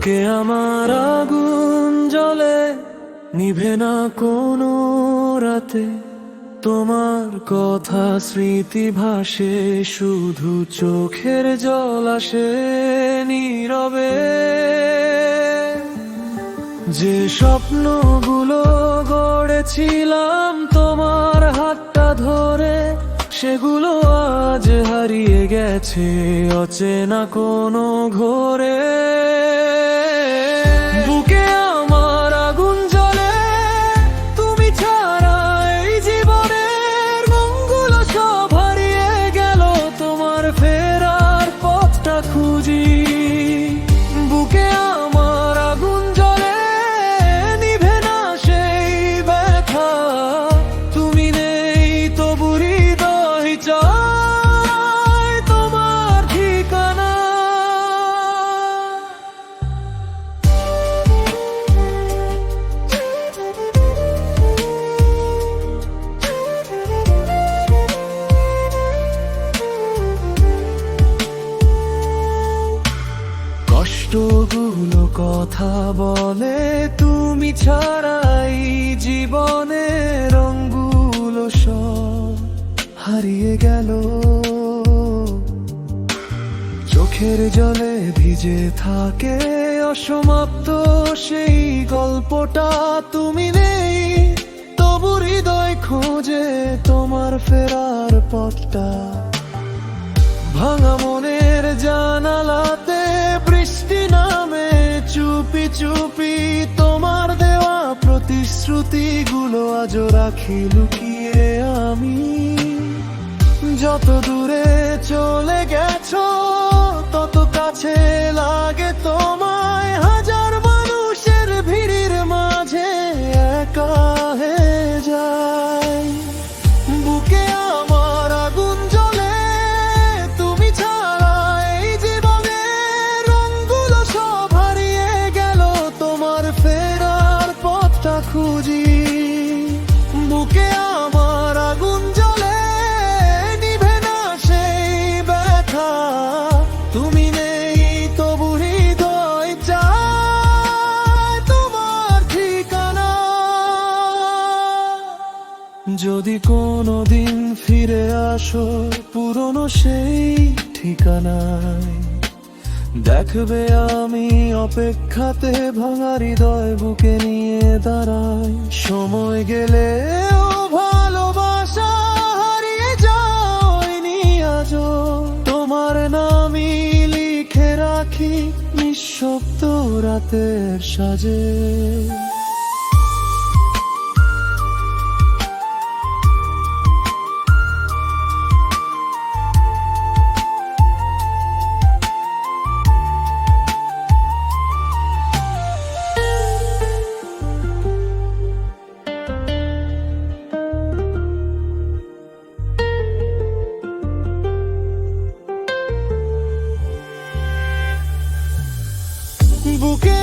বুকে আমার আগুন জ্বলে, নিভে না কোনো রাতে। তোমার কথা স্মৃতি ভাসে, শুধু চোখের জল আসে নীরবে। যে স্বপ্নগুলো গড়েছিলাম তোমার হাতটা ধরে, সেগুলো আজ হারিয়ে গেছে অচেনা কোনো ঘোরে। বুকে আমার আগুন জ্বলে, তুমি ছাড়া এই জীবনের রঙগুলো সব হারিয়ে গেল। তোমার ফেরার পথটা খুঁজি। বুকে আমার আগুন জ্বলে, নিভে না সেই ব্যথা। তুমি নেই তবু হৃদয় চায় তোমার ঠিকানা। কষ্টগুলো কথা বলে, তুমি ছাড়াই জীবনের রঙগুলো সব হারিয়ে গেল। চোখের জলে ভিজে থাকে অসমাপ্ত সেই গল্পটা। তুমি নেই তবু হৃদয় খোঁজে তোমার ফেরার পথটা। ভাঙা মনের জানালাতে বৃষ্টি নামে চুপি চুপি। তোমার দেওয়া প্রতিশ্রুতিগুলো আজও রাখি লুকিয়ে আমি। যত দূরে চলে গেছো তত কাছে লাগে তোমায়। হাজার মানুষের ভিড়ের মাঝে একা হয়ে যায়। বুকে আমার আগুন জ্বলে, তুমি ছাড়া এই জীবনের রঙগুলো সব হারিয়ে গেল। তোমার ফেরার পথটা খুঁজি। বুকে আমার আগুন জ্বলে, নিভে না সেই ব্যথা। তুমি নেই তবু হৃদয় চায় তোমার ঠিকানা। যদি কোনোদিন ফিরে আসো পুরনো সেই ঠিকানায়, দেখবে আমি অপেক্ষাতে ভাঙা হৃদয় বুকে নিয়ে দাঁড়াই। সময় গেলেও ভালোবাসা হারিয়ে যায়নি আজও। তোমার নামই লিখে রাখি নিঃশব্দ রাতের সাজে। বুকে